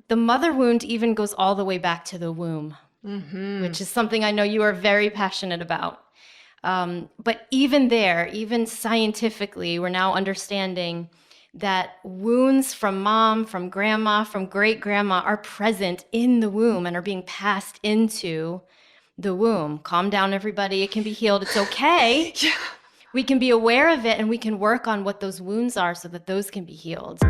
The mother wound even goes all the way back to the womb, which is something I know you are very passionate about. But even there, even scientifically, we're now understanding that wounds from mom, from grandma, from great-grandma are present in the womb and are being passed into the womb. Calm down, everybody. It can be healed. It's okay. Yeah. We can be aware of it and we can work on what those wounds are so that those can be healed.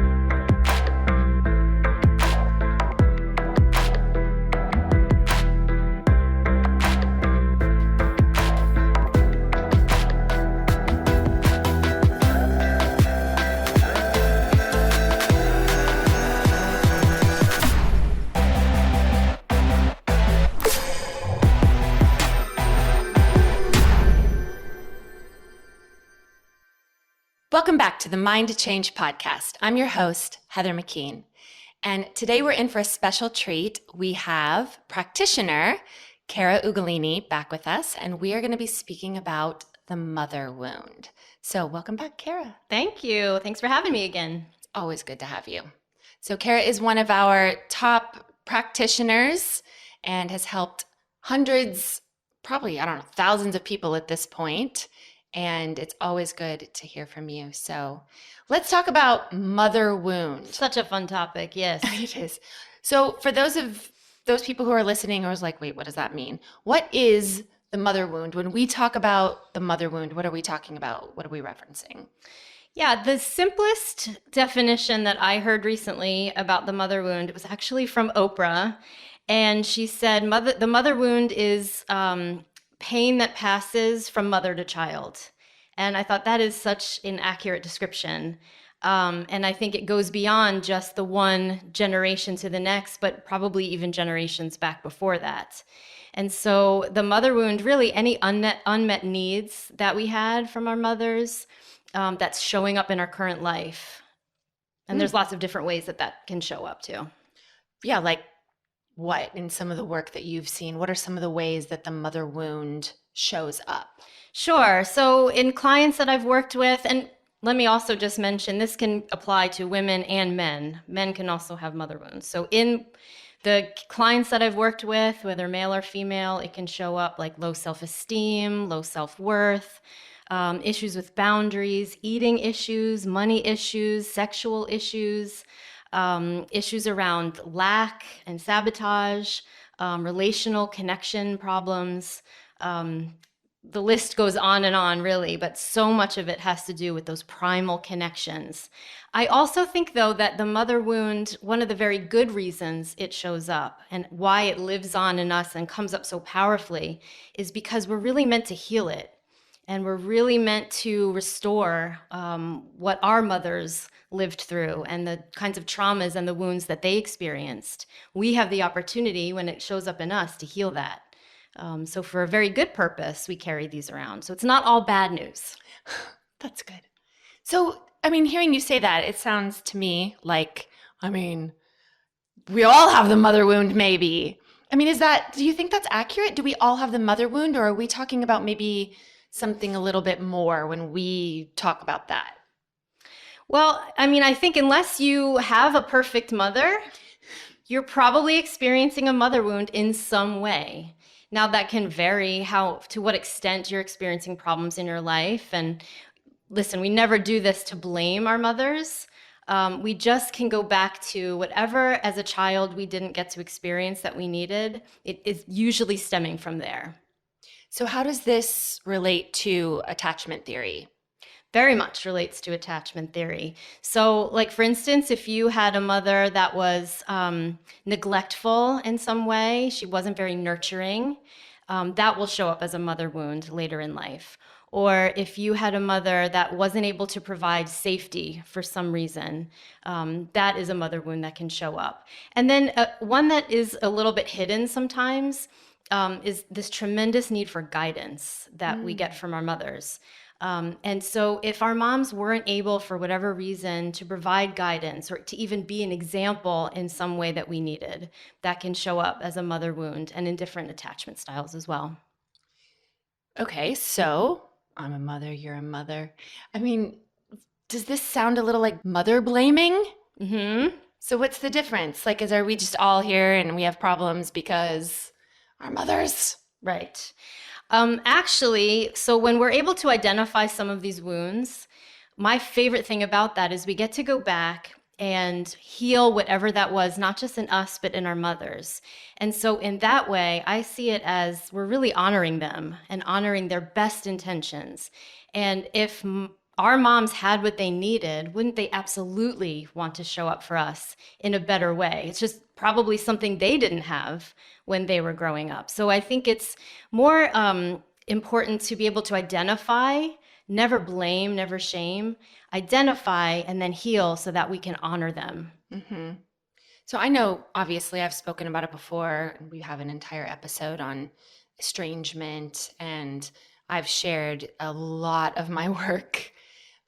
Welcome back to the Mind to Change podcast. I'm your host, Heather McKean. And today we're in for a special treat. We have practitioner Cara Ugolini back with us, and we are going to be speaking about the mother wound. So welcome back, Cara. Thank you. Thanks for having me again. It's always good to have you. So Cara is one of our top practitioners and has helped hundreds, probably, thousands of people at this point. And it's always good to hear from you. So let's talk about mother wound. Such a fun topic, yes. It is. So for those people who are listening who are like, wait, what does that mean? What is the mother wound? When we talk about the mother wound, what are we talking about? What are we referencing? Yeah, the simplest definition that I heard recently about the mother wound was actually from Oprah. And she said the mother wound is pain that passes from mother to child. And I thought that is such an accurate description. And I think it goes beyond just the one generation to the next, but probably even generations back before that. And so the mother wound, really any unmet needs that we had from our mothers, that's showing up in our current life. And there's lots of different ways that can show up too. Yeah, like what in some of the work that you've seen? What are some of the ways that the mother wound shows up? Sure. So in clients that I've worked with, and let me also just mention, this can apply to women and men. Men can also have mother wounds. So in the clients that I've worked with, whether male or female, it can show up like low self-esteem, low self-worth, issues with boundaries, eating issues, money issues, sexual issues, issues around lack and sabotage, relational connection problems. The list goes on and on, really, but so much of it has to do with those primal connections. I also think, though, that the mother wound, one of the very good reasons it shows up and why it lives on in us and comes up so powerfully is because we're really meant to heal it. And we're really meant to restore what our mothers lived through and the kinds of traumas and the wounds that they experienced. We have the opportunity, when it shows up in us, to heal that. So for a very good purpose, we carry these around. So it's not all bad news. That's good. So, hearing you say that, it sounds to me like, we all have the mother wound, maybe. Do you think that's accurate? Do we all have the mother wound, or are we talking about maybe something a little bit more when we talk about that? Well, I think unless you have a perfect mother, you're probably experiencing a mother wound in some way. Now that can vary to what extent you're experiencing problems in your life. And listen, we never do this to blame our mothers. We just can go back to whatever as a child we didn't get to experience that we needed. It is usually stemming from there. So how does this relate to attachment theory? Very much relates to attachment theory. So, like, for instance, if you had a mother that was neglectful in some way, she wasn't very nurturing, that will show up as a mother wound later in life. Or if you had a mother that wasn't able to provide safety for some reason, that is a mother wound that can show up. And then one that is a little bit hidden sometimes is this tremendous need for guidance that we get from our mothers. And so if our moms weren't able, for whatever reason, to provide guidance or to even be an example in some way that we needed, that can show up as a mother wound and in different attachment styles as well. Okay, so I'm a mother, you're a mother. Does this sound a little like mother blaming? Mm-hmm. So what's the difference? Like, are we just all here and we have problems because our mothers? Right. Actually, so when we're able to identify some of these wounds, my favorite thing about that is we get to go back and heal whatever that was, not just in us, but in our mothers. And so, in that way, I see it as we're really honoring them and honoring their best intentions. And if our moms had what they needed, wouldn't they absolutely want to show up for us in a better way? It's just probably something they didn't have when they were growing up. So I think it's more important to be able to identify, never blame, never shame, identify, and then heal so that we can honor them. Mm-hmm. So I know, obviously, I've spoken about it before. We have an entire episode on estrangement, and I've shared a lot of my work.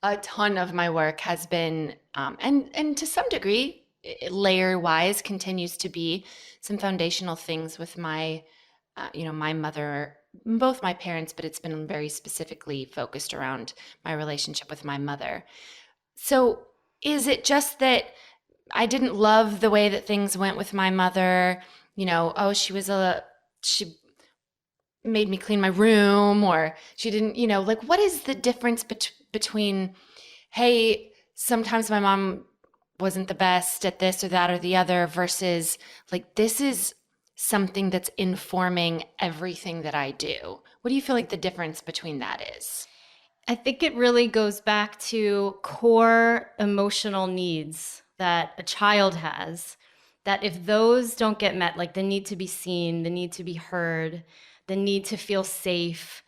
A ton of my work has been, and to some degree, layer wise, continues to be some foundational things with my, my mother, both my parents, but it's been very specifically focused around my relationship with my mother. So is it just that I didn't love the way that things went with my mother? Oh, she made me clean my room, or she didn't, like, what is the difference between, hey, sometimes my mom wasn't the best at this or that or the other, versus like, this is something that's informing everything that I do? What do you feel like the difference between that is? I think it really goes back to core emotional needs that a child has, that if those don't get met, like the need to be seen, the need to be heard, the need to feel safe,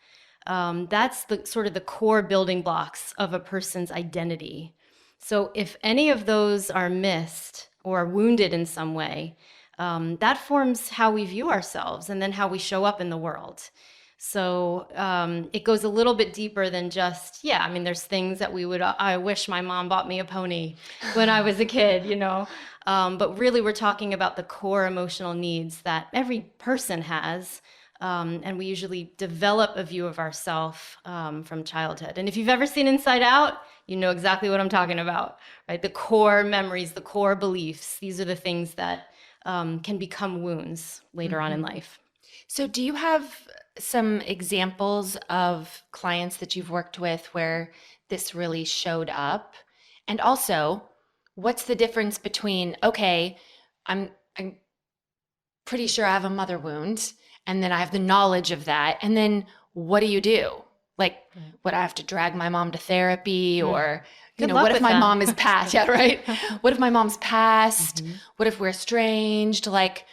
that's the sort of the core building blocks of a person's identity. So if any of those are missed or are wounded in some way, that forms how we view ourselves and then how we show up in the world. So it goes a little bit deeper than just, yeah, I mean, there's things that I wish my mom bought me a pony when I was a kid, but really we're talking about the core emotional needs that every person has. And we usually develop a view of ourselves from childhood. And if you've ever seen Inside Out, you know exactly what I'm talking about, right? The core memories, the core beliefs, these are the things that can become wounds later on in life. So do you have some examples of clients that you've worked with where this really showed up? And also, what's the difference between, okay, I'm pretty sure I have a mother wound, and then I have the knowledge of that, and then what do you do? Like, would I have to drag my mom to therapy, or what if my mom is passed? Yeah, right. What if my mom's passed? What if we're estranged? Like,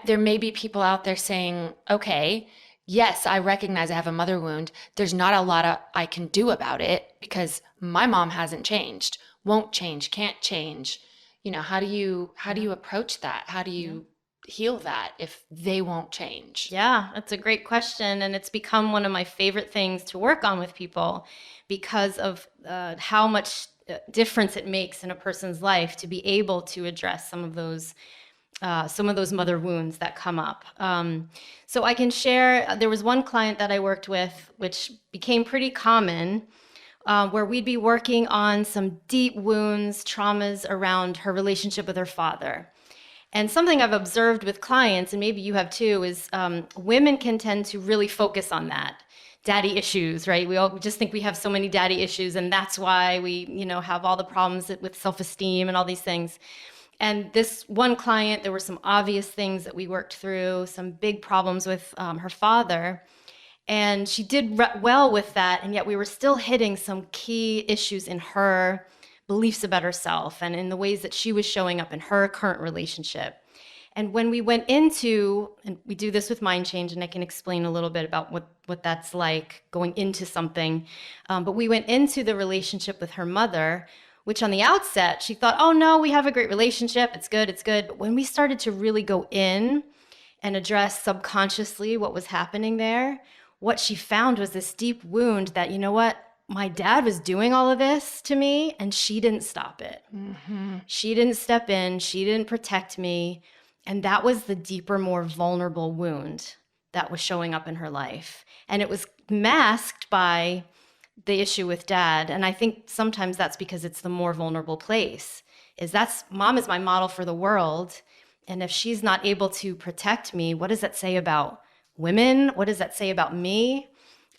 there may be people out there saying, okay, yes, I recognize I have a mother wound. There's not a lot I can do about it because my mom hasn't changed, won't change, can't change. How do you approach that? How do you heal that if they won't change? Yeah, that's a great question. And it's become one of my favorite things to work on with people because of how much difference it makes in a person's life to be able to address some of those mother wounds that come up. So I can share, there was one client that I worked with, which became pretty common, where we'd be working on some deep wounds, traumas around her relationship with her father. And something I've observed with clients, and maybe you have too, is women can tend to really focus on that. Daddy issues, right? We just think we have so many daddy issues, and that's why we, have all the problems with self-esteem and all these things. And this one client, there were some obvious things that we worked through, some big problems with her father. And she did well with that, and yet we were still hitting some key issues in her beliefs about herself and in the ways that she was showing up in her current relationship. And when we went into, and we do this with Mind Change, and I can explain a little bit about what that's like going into something, but we went into the relationship with her mother, which on the outset, she thought, oh no, we have a great relationship, it's good, it's good. But when we started to really go in and address subconsciously what was happening there, what she found was this deep wound that, my dad was doing all of this to me and she didn't stop it. Mm-hmm. She didn't step in, she didn't protect me. And that was the deeper, more vulnerable wound that was showing up in her life. And it was masked by the issue with dad. And I think sometimes that's because it's the more vulnerable place. is that's mom is my model for the world. And if she's not able to protect me, what does that say about women? What does that say about me?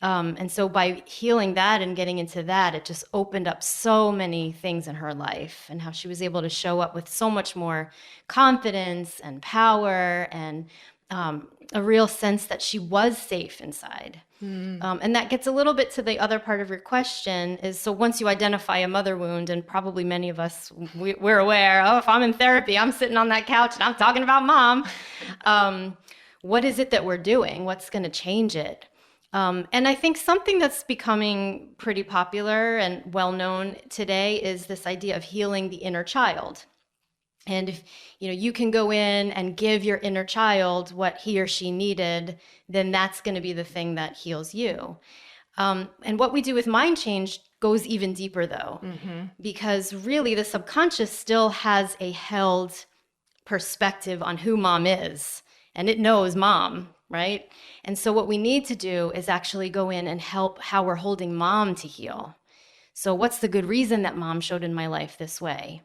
And so by healing that and getting into that, it just opened up so many things in her life, and how she was able to show up with so much more confidence and power, and a real sense that she was safe inside. And that gets a little bit to the other part of your question is, so once you identify a mother wound, and probably many of us, we're aware, oh, if I'm in therapy, I'm sitting on that couch and I'm talking about mom. What is it that we're doing? What's going to change it? And I think something that's becoming pretty popular and well known today is this idea of healing the inner child. And if you can go in and give your inner child what he or she needed, then that's going to be the thing that heals you. And what we do with mind change goes even deeper, though, because really the subconscious still has a held perspective on who mom is, and it knows mom, right? And so what we need to do is actually go in and help how we're holding mom to heal. So what's the good reason that mom showed in my life this way?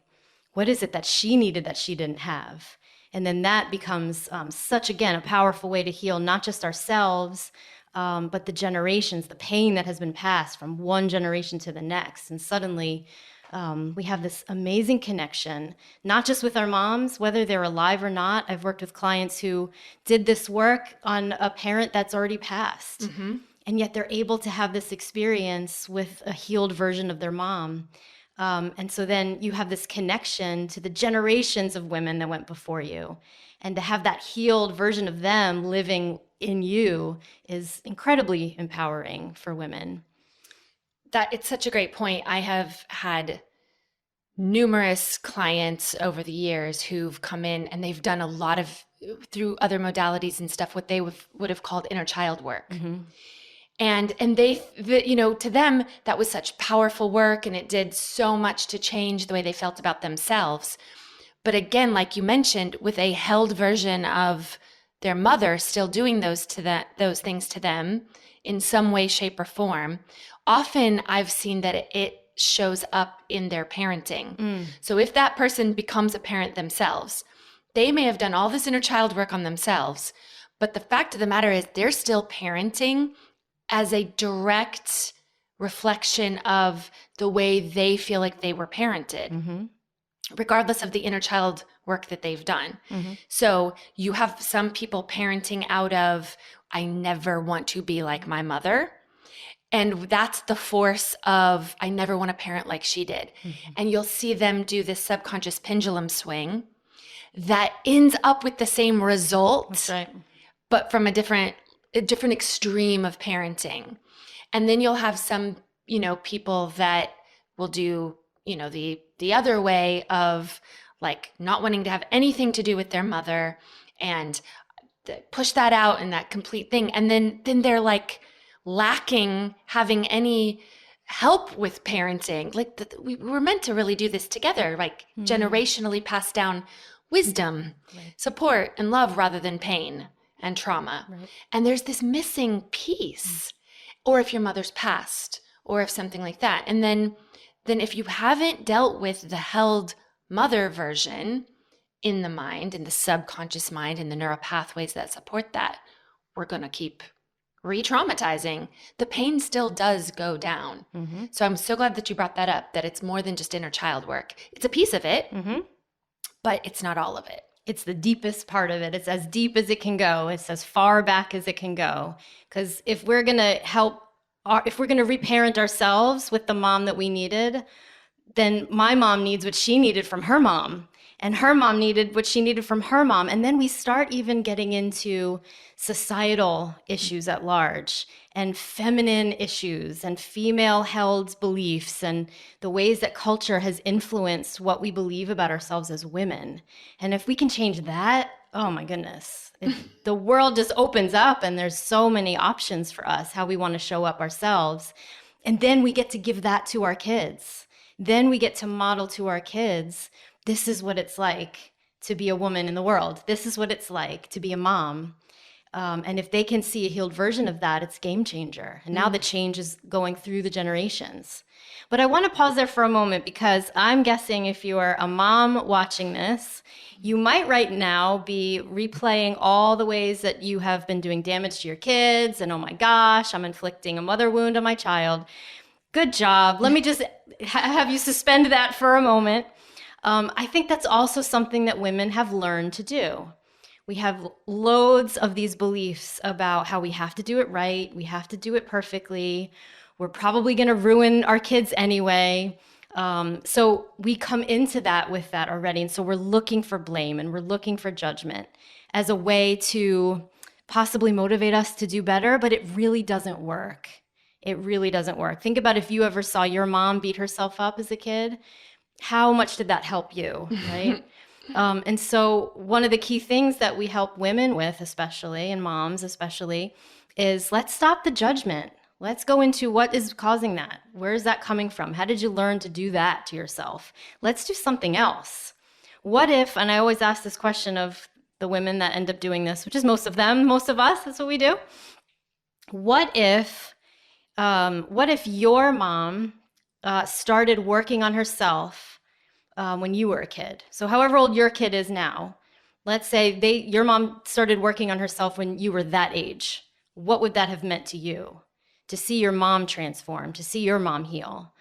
What is it that she needed that she didn't have? And then that becomes such, again, a powerful way to heal not just ourselves, but the generations, the pain that has been passed from one generation to the next. And suddenly we have this amazing connection, not just with our moms, whether they're alive or not. I've worked with clients who did this work on a parent that's already passed. And yet they're able to have this experience with a healed version of their mom. And so then you have this connection to the generations of women that went before you. And to have that healed version of them living in you is incredibly empowering for women. It's such a great point. I have had numerous clients over the years who've come in and they've done a lot of, through other modalities and stuff, what they would have called inner child work. And they, to them, that was such powerful work, and it did so much to change the way they felt about themselves. But again, like you mentioned, with a held version of their mother still doing those things to them in some way, shape, or form, often I've seen that it shows up in their parenting. So if that person becomes a parent themselves, they may have done all this inner child work on themselves, but the fact of the matter is they're still parenting as a direct reflection of the way they feel like they were parented, regardless of the inner child work that they've done. So you have some people parenting out of, I never want to be like my mother. And that's the force of, I never want to parent like she did. And you'll see them do this subconscious pendulum swing that ends up with the same result, That's right. but from a different extreme of parenting. And then you'll have some, people that will do, the other way of like not wanting to have anything to do with their mother and push that out and that complete thing. And then they're like lacking having any help with parenting. Like we were meant to really do this together, like generationally passed down wisdom, support, and love rather than pain and trauma. And there's this missing piece, or if your mother's passed, or if something like that. And then if you haven't dealt with the held mother version in the mind, in the subconscious mind, in the neural pathways that support that, we're going to keep re-traumatizing. The pain still does go down. So I'm so glad that you brought that up, that it's more than just inner child work. It's a piece of it, but it's not all of it. It's the deepest part of it. It's as deep as it can go. It's as far back as it can go. Because if we're going to if we're going to reparent ourselves with the mom that we needed, then my mom needs what she needed from her mom. And her mom needed what she needed from her mom. And then we start even getting into societal issues at large, and feminine issues, and female-held beliefs, and the ways that culture has influenced what we believe about ourselves as women. And if we can change that, oh my goodness, the world just opens up, and there's so many options for us, how we want to show up ourselves. And then we get to give that to our kids. Then we get to model to our kids, this is what it's like to be a woman in the world. This is what it's like to be a mom. And if they can see a healed version of that, it's game changer. And now the change is going through the generations. But I want to pause there for a moment because I'm guessing if you are a mom watching this, you might right now be replaying all the ways that you have been doing damage to your kids. And oh my gosh, I'm inflicting a mother wound on my child. Good job. Let me just have you suspend that for a moment. I think that's also something that women have learned to do. We have loads of these beliefs about how we have to do it right. We have to do it perfectly. We're probably going to ruin our kids anyway. So we come into that with that already. And so we're looking for blame and we're looking for judgment as a way to possibly motivate us to do better, but it really doesn't work. It really doesn't work. Think about if you ever saw your mom beat herself up as a kid. How much did that help you, right? And so one of the key things that we help women with, especially, and moms especially, is let's stop the judgment. Let's go into what is causing that. Where is that coming from? How did you learn to do that to yourself? Let's do something else. What if, and I always ask this question of the women that end up doing this, which is most of them, most of us, that's what we do. What if your mom started working on herself when you were a kid? So however old your kid is now, let's say your mom started working on herself when you were that age. What would that have meant to you? To see your mom transform, to see your mom heal.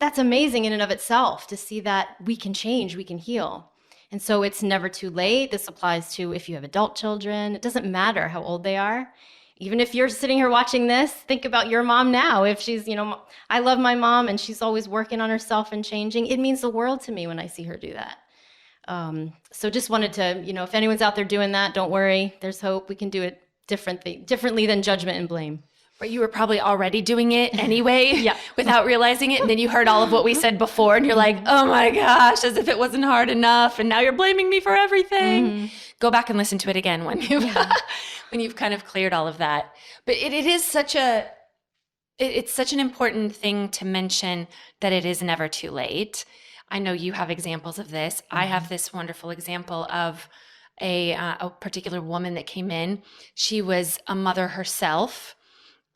That's amazing in and of itself, to see that we can change, we can heal. And so it's never too late. This applies to if you have adult children. It doesn't matter how old they are. Even if you're sitting here watching this, think about your mom now. If she's, I love my mom and she's always working on herself and changing, it means the world to me when I see her do that. So just wanted to, if anyone's out there doing that, don't worry. There's hope. We can do it differently than judgment and blame. But you were probably already doing it anyway Yeah. without realizing it. And then you heard all of what we said before and you're like, oh my gosh, as if it wasn't hard enough. And now you're blaming me for everything. Mm-hmm. Go back and listen to it again when you've kind of cleared all of that. But it is it's such an important thing to mention that it is never too late. I know you have examples of this. Mm-hmm. I have this wonderful example of a particular woman that came in. She was a mother herself.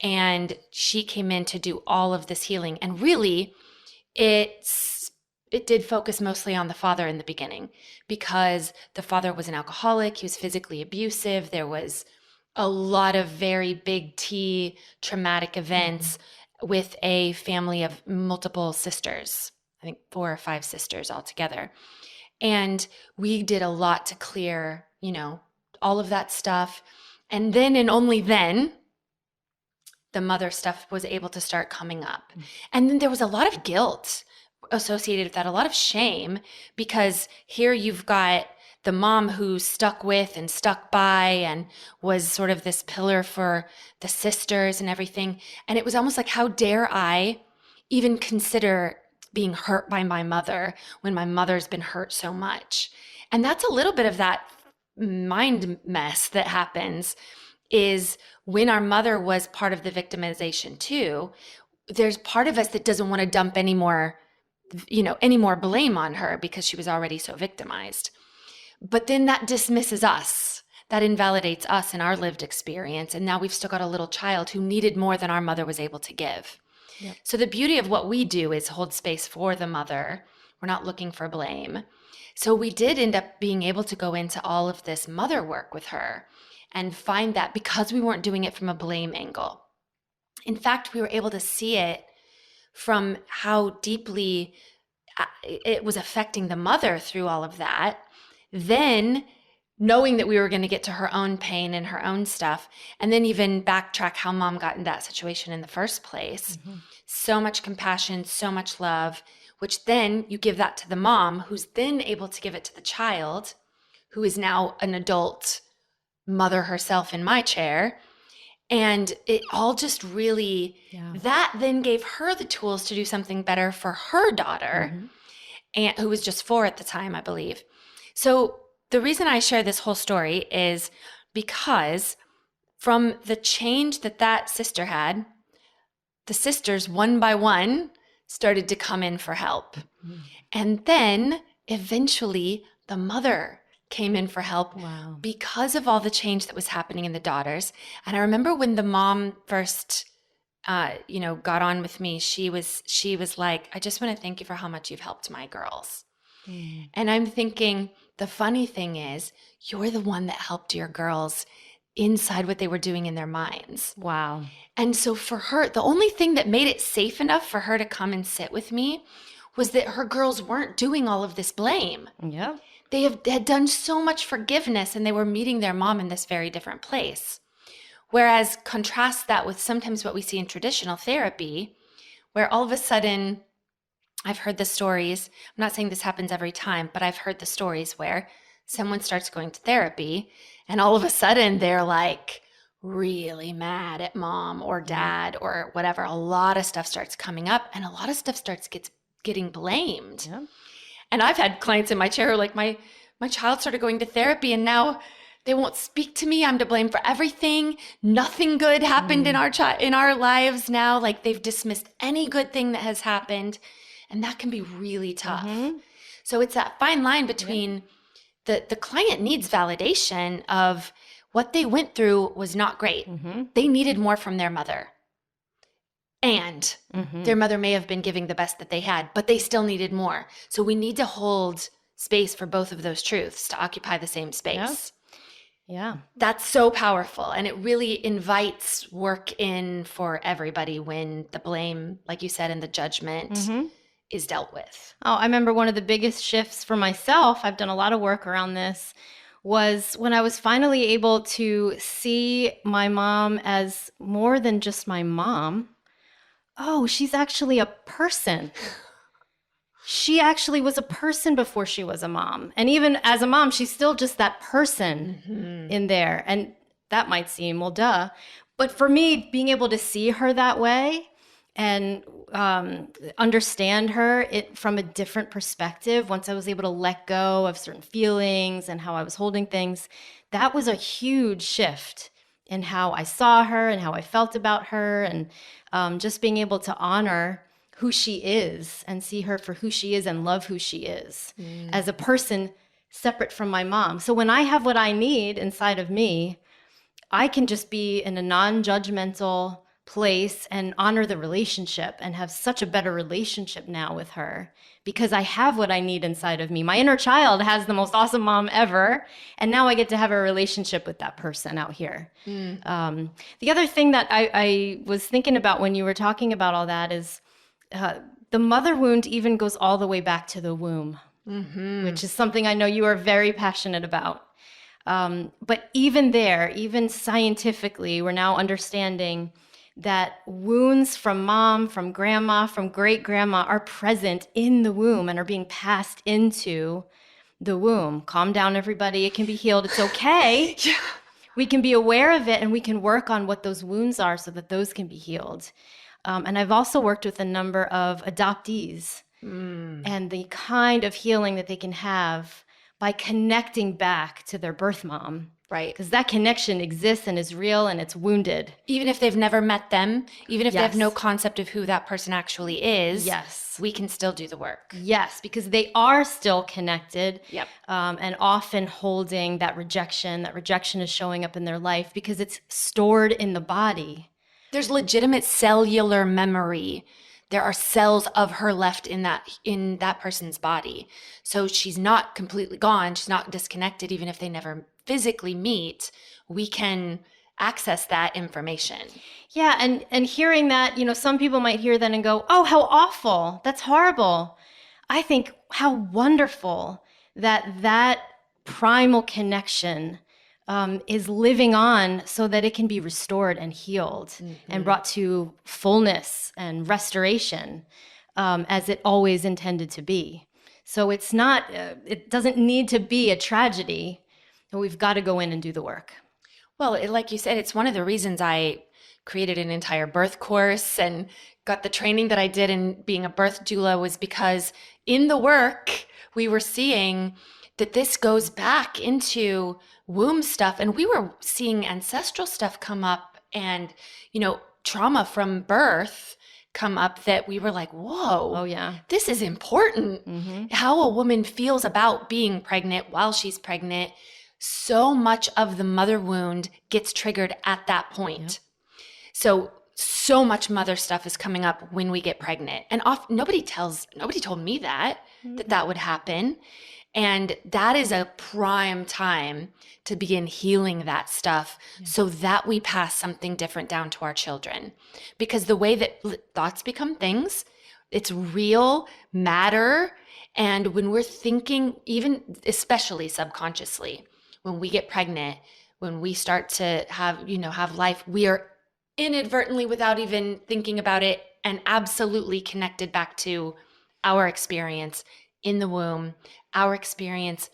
And she came in to do all of this healing. And really, it did focus mostly on the father in the beginning because the father was an alcoholic. He was physically abusive. There was a lot of very big T traumatic events with a family of multiple sisters. I think 4 or 5 sisters altogether. And we did a lot to clear, all of that stuff. And then and only then, the mother stuff was able to start coming up. And then there was a lot of guilt associated with that, a lot of shame, because here you've got the mom who stuck with and stuck by and was sort of this pillar for the sisters and everything. And it was almost like, how dare I even consider being hurt by my mother when my mother's been hurt so much? And that's a little bit of that mind mess that happens is when our mother was part of the victimization too, there's part of us that doesn't want to dump any more blame on her because she was already so victimized. But then that dismisses us. That invalidates us and our lived experience. And now we've still got a little child who needed more than our mother was able to give. Yep. So the beauty of what we do is hold space for the mother. We're not looking for blame. So we did end up being able to go into all of this mother work with her and find that because we weren't doing it from a blame angle. In fact, we were able to see it from how deeply it was affecting the mother through all of that. Then knowing that we were going to get to her own pain and her own stuff, and then even backtrack how mom got in that situation in the first place. Mm-hmm. So much compassion, so much love, which then you give that to the mom, who's then able to give it to the child, who is now an adult mother herself in my chair. And it all just really, that then gave her the tools to do something better for her daughter, and who was just 4 at the time, I believe. So the reason I share this whole story is because from the change that sister had, the sisters one by one started to come in for help. Mm-hmm. And then eventually the mother came in for help Wow. because of all the change that was happening in the daughters. And I remember when the mom first got on with me, she was like, I just want to thank you for how much you've helped my girls. And I'm thinking, the funny thing is, you're the one that helped your girls inside what they were doing in their minds. Wow. And so for her, the only thing that made it safe enough for her to come and sit with me was that her girls weren't doing all of this blame. Yeah. They had done so much forgiveness, and they were meeting their mom in this very different place. Whereas contrast that with sometimes what we see in traditional therapy, where all of a sudden, I've heard the stories, I'm not saying this happens every time, but I've heard the stories where someone starts going to therapy and all of a sudden they're like really mad at mom or dad or whatever. A lot of stuff starts coming up and a lot of stuff gets getting blamed. Yeah. And I've had clients in my chair who are like, my child started going to therapy and now they won't speak to me. I'm to blame for everything. Nothing good happened in our lives now. Like they've dismissed any good thing that has happened. And that can be really tough. So it's that fine line between the client needs validation of what they went through was not great. They needed more from their mother. And their mother may have been giving the best that they had, but they still needed more. So we need to hold space for both of those truths to occupy the same space. Yeah. That's so powerful. And it really invites work in for everybody when the blame, like you said, and the judgment is dealt with. Oh, I remember one of the biggest shifts for myself, I've done a lot of work around this, was when I was finally able to see my mom as more than just my mom. Oh, she's actually a person. She actually was a person before she was a mom. And even as a mom, she's still just that person in there. And that might seem, well, duh. But for me, being able to see her that way and understand her from a different perspective, once I was able to let go of certain feelings and how I was holding things, that was a huge shift in how I saw her and how I felt about her, and just being able to honor who she is and see her for who she is and love who she is as a person separate from my mom. So when I have what I need inside of me, I can just be in a non-judgmental place and honor the relationship and have such a better relationship now with her because I have what I need inside of me. My inner child has the most awesome mom ever, and now I get to have a relationship with that person out here. The other thing that I was thinking about when you were talking about all that is the mother wound even goes all the way back to the womb, which is something I know you are very passionate about. But even there, even scientifically, we're now understanding that wounds from mom, from grandma, from great grandma are present in the womb and are being passed into the womb. Calm down, everybody. It can be healed. It's okay. We can be aware of it and we can work on what those wounds are so that those can be healed. And I've also worked with a number of adoptees and the kind of healing that they can have by connecting back to their birth mom. Right. Because that connection exists and is real and it's wounded. Even if they've never met them, even if they have no concept of who that person actually is, we can still do the work. Yes, because they are still connected. Yep. And often holding that rejection. That rejection is showing up in their life because it's stored in the body. There's legitimate cellular memory. There are cells of her left in that person's body. So she's not completely gone. She's not disconnected. Even if they never physically meet, we can access that information. Yeah. And hearing that, some people might hear that and go, oh, how awful. That's horrible. I think how wonderful that primal connection is living on so that it can be restored and healed and brought to fullness and restoration as it always intended to be. So it's not, it doesn't need to be a tragedy, but we've got to go in and do the work. Well, like you said, it's one of the reasons I created an entire birth course and got the training that I did in being a birth doula, was because in the work we were seeing that this goes back into womb stuff. And we were seeing ancestral stuff come up and, trauma from birth come up that we were like, whoa, Oh, yeah. this is important. How a woman feels about being pregnant while she's pregnant. So much of the mother wound gets triggered at that point. So much mother stuff is coming up when we get pregnant. And nobody told me that would happen. And that is a prime time to begin healing that stuff so that we pass something different down to our children. Because the way that thoughts become things, it's real matter. And when we're thinking, even especially subconsciously, when we get pregnant, when we start to have life, we are inadvertently, without even thinking about it, and absolutely connected back to our experience in the womb, our experience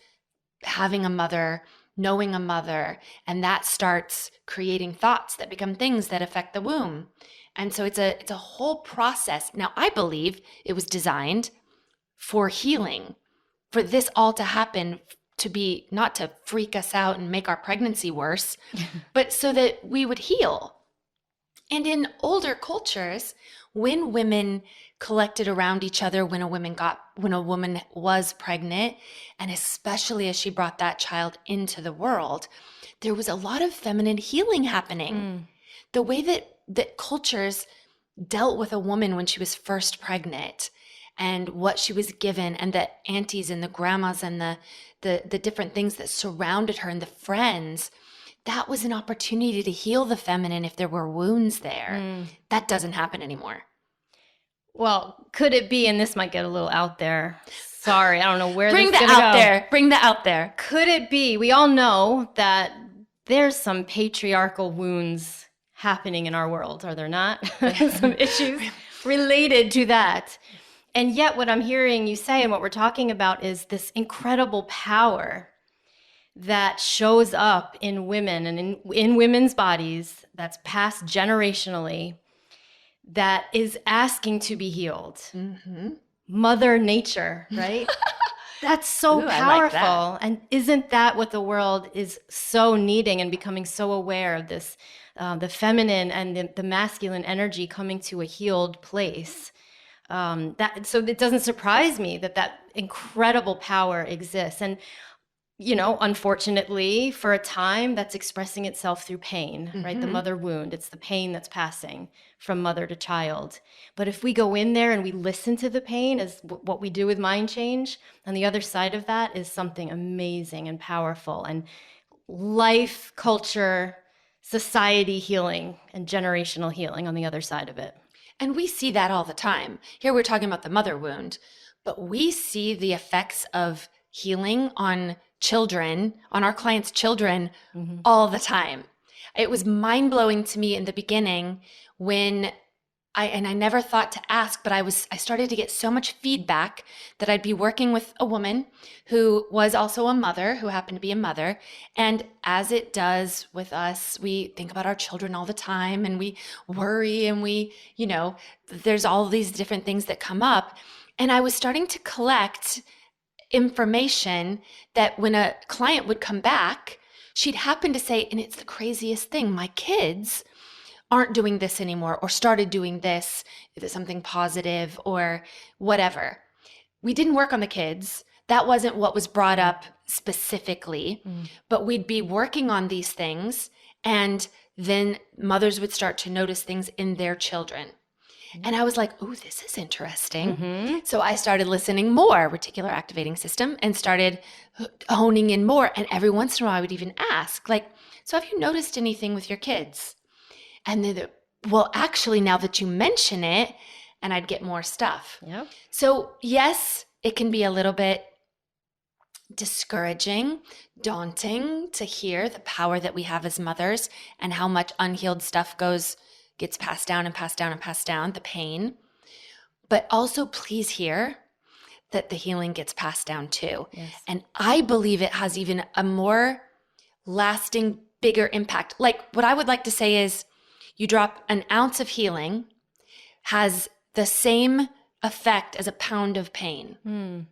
having a mother, knowing a mother, and that starts creating thoughts that become things that affect the womb. And so it's a whole process. Now, I believe it was designed for healing, for this all to happen, to be not to freak us out and make our pregnancy worse, but so that we would heal. And in older cultures, when women collected around each other, when a woman was pregnant, and especially as she brought that child into the world, there was a lot of feminine healing happening. The way that cultures dealt with a woman when she was first pregnant, and what she was given, and the aunties and the grandmas and the different things that surrounded her and the friends, that was an opportunity to heal the feminine if there were wounds there. That doesn't happen anymore. Well, could it be, and this might get a little out there. Sorry, I don't know where Bring this is that going to out go. there. Bring that out there. Could it be? We all know that there's some patriarchal wounds happening in our world, are there not? Some issues related to that. And yet what I'm hearing you say and what we're talking about is this incredible power that shows up in women and in women's bodies that's passed generationally, that is asking to be healed. Mother Nature, right? That's so Ooh, powerful. I like that. And isn't that what the world is so needing and becoming so aware of this, the feminine and the masculine energy coming to a healed place? So it doesn't surprise me that incredible power exists. And unfortunately, for a time, that's expressing itself through pain, right? The mother wound, it's the pain that's passing from mother to child. But if we go in there and we listen to the pain, as what we do with Mind Change, on the other side of that is something amazing and powerful, and life, culture, society healing, and generational healing on the other side of it. And we see that all the time. Here we're talking about the mother wound, but we see the effects of healing on children, on our clients' children, all the time. It was mind-blowing to me in the beginning when I never thought to ask, but I started to get so much feedback that I'd be working with a woman who was also a mother, who happened to be a mother. And as it does with us, we think about our children all the time, and we worry, and there's all these different things that come up. And I was starting to collect information that when a client would come back, she'd happen to say, and it's the craziest thing, my kids aren't doing this anymore, or started doing this, if it's something positive or whatever. We didn't work on the kids. That wasn't what was brought up specifically, but we'd be working on these things, and then mothers would start to notice things in their children. And I was like, ooh, this is interesting. So I started listening more, reticular activating system, and started honing in more. And every once in a while I would even ask, like, so have you noticed anything with your kids? And then, well, actually, now that you mention it, and I'd get more stuff. Yep. So yes, it can be a little bit discouraging, daunting to hear the power that we have as mothers and how much unhealed stuff gets passed down and passed down and passed down, the pain. But also please hear that the healing gets passed down too. Yes. And I believe it has even a more lasting, bigger impact. Like what I would like to say is you drop an ounce of healing has the same effect as a pound of pain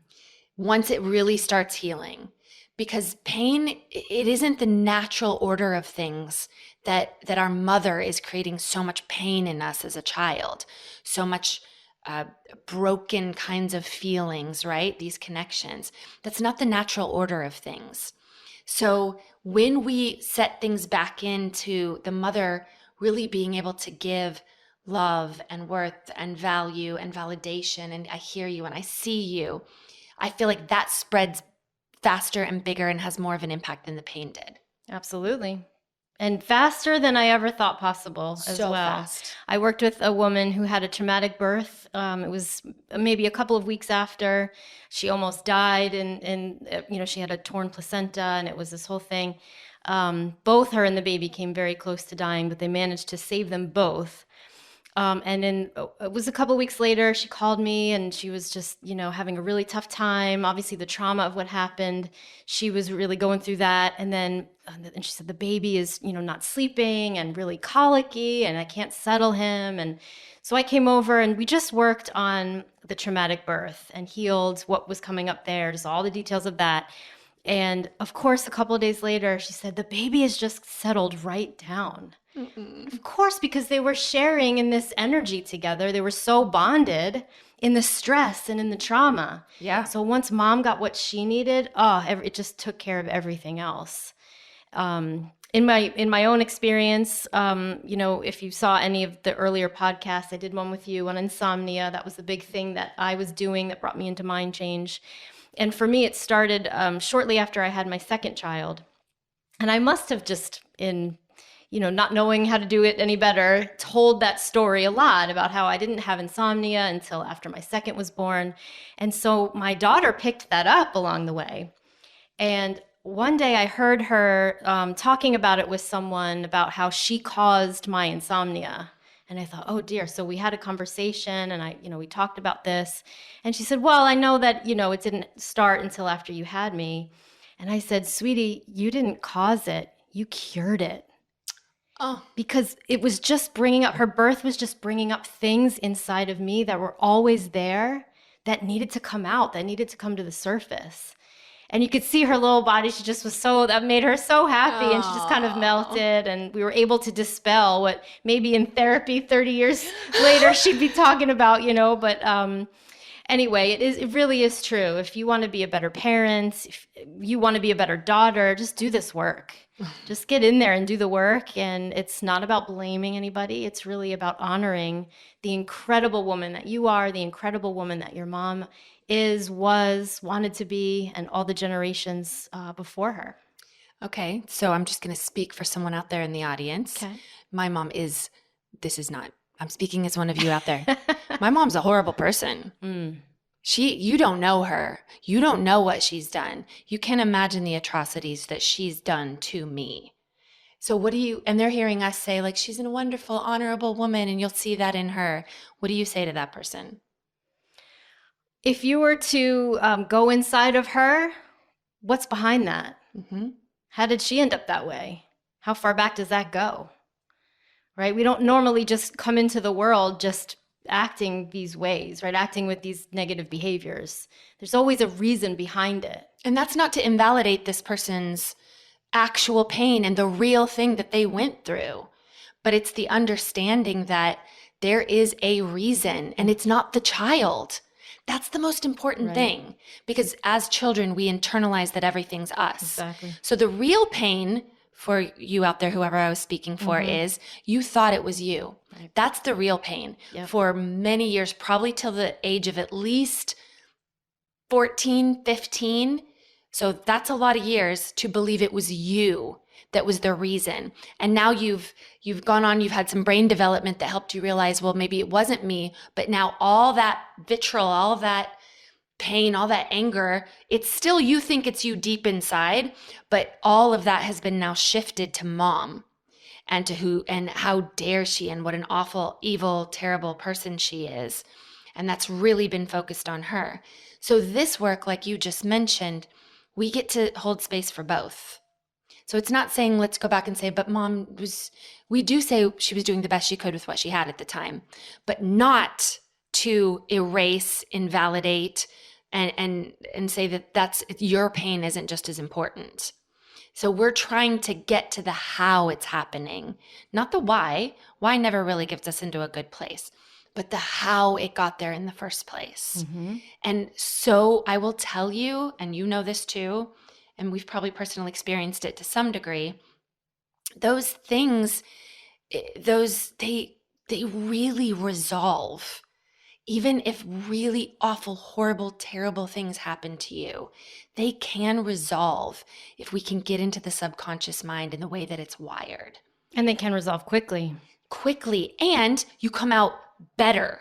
once it really starts healing. because pain, it isn't the natural order of things that our mother is creating so much pain in us as a child, so much broken kinds of feelings, right? These connections. That's not the natural order of things. So when we set things back into the mother really being able to give love and worth and value and validation, and I hear you and I see you, I feel like that spreads faster and bigger and has more of an impact than the pain did. Absolutely. And faster than I ever thought possible as So well. fast. I worked with a woman who had a traumatic birth. It was maybe a couple of weeks after she almost died, and she had a torn placenta, and it was this whole thing. Both her and the baby came very close to dying, but they managed to save them both. And then it was a couple weeks later, she called me and she was just, having a really tough time. Obviously, the trauma of what happened, she was really going through that. And she said the baby is, not sleeping and really colicky and I can't settle him. And so I came over and we just worked on the traumatic birth and healed what was coming up there, just all the details of that. And of course, a couple of days later, she said, the baby has just settled right down. Mm-mm. Of course, because they were sharing in this energy together. They were so bonded in the stress and in the trauma. Yeah. So once mom got what she needed, it just took care of everything else. In my own experience, if you saw any of the earlier podcasts, I did one with you on insomnia. That was the big thing that I was doing that brought me into mind change. And for me, it started shortly after I had my second child. And I must have just not knowing how to do it any better, told that story a lot about how I didn't have insomnia until after my second was born. And so my daughter picked that up along the way. And one day I heard her talking about it with someone about how she caused my insomnia. And I thought, oh dear. So we had a conversation and we talked about this. And she said, well, I know that, it didn't start until after you had me. And I said, sweetie, you didn't cause it. You cured it. Oh, because it was just her birth was just bringing up things inside of me that were always there that needed to come out, that needed to come to the surface. And you could see her little body. She just was that made her so happy. And she just kind of melted. And we were able to dispel what maybe in therapy 30 years later she'd be talking about, But anyway, it really is true. If you want to be a better parent, if you want to be a better daughter, just do this work. Just get in there and do the work. And it's not about blaming anybody. It's really about honoring the incredible woman that you are, the incredible woman that your mom was, wanted to be, and all the generations before her. Okay. So I'm just going to speak for someone out there in the audience. Okay. My mom I'm speaking as one of you out there. My mom's a horrible person. You don't know her. You don't know what she's done. You can't imagine the atrocities that she's done to me. So and they're hearing us say like, she's a wonderful, honorable woman and you'll see that in her. What do you say to that person? If you were to go inside of her, what's behind that? Mm-hmm. How did she end up that way? How far back does that go? Right? We don't normally just come into the world just acting these ways, right? Acting with these negative behaviors. There's always a reason behind it. And that's not to invalidate this person's actual pain and the real thing that they went through, but it's the understanding that there is a reason and it's not the child. That's the most important thing, because as children, we internalize that everything's us. Exactly. So the real pain for you out there, whoever I was speaking for, is you thought it was you. Right. That's the real pain. Yep. For many years, probably till the age of at least 14, 15. So that's a lot of years to believe it was you that was the reason. And now you've gone on, you've had some brain development that helped you realize, well, maybe it wasn't me, but now all that vitriol, all of that pain, all that anger, it's still, you think it's you deep inside, but all of that has been now shifted to mom and how dare she, and what an awful, evil, terrible person she is. And that's really been focused on her. So this work, like you just mentioned, we get to hold space for both. So it's not saying, let's go back and say, but we do say she was doing the best she could with what she had at the time, but not to erase, invalidate, and say that that's your pain isn't just as important. So we're trying to get to the how it's happening, not the why. Why never really gets us into a good place, but the how it got there in the first place. Mm-hmm. And so I will tell you, and you know this too, and we've probably personally experienced it to some degree, those things, they really resolve. Even if really awful, horrible, terrible things happen to you, they can resolve if we can get into the subconscious mind in the way that it's wired. And they can resolve quickly. Quickly. And you come out better.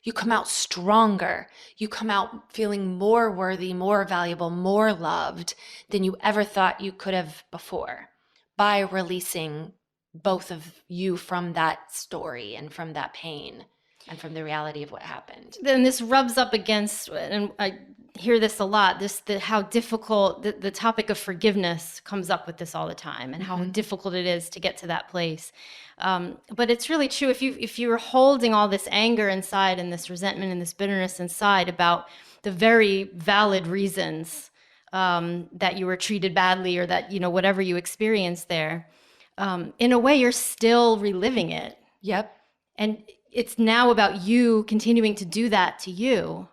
You come out stronger. You come out feeling more worthy, more valuable, more loved than you ever thought you could have before by releasing both of you from that story and from that pain and from the reality of what happened. Then this rubs up against, and I hear this a lot, how difficult the topic of forgiveness comes up with this all the time, and how difficult it is to get to that place. But it's really true. If you're holding all this anger inside and this resentment and this bitterness inside about the very valid reasons that you were treated badly, or that, whatever you experienced there, in a way, you're still reliving it. Yep. And it's now about you continuing to do that to you.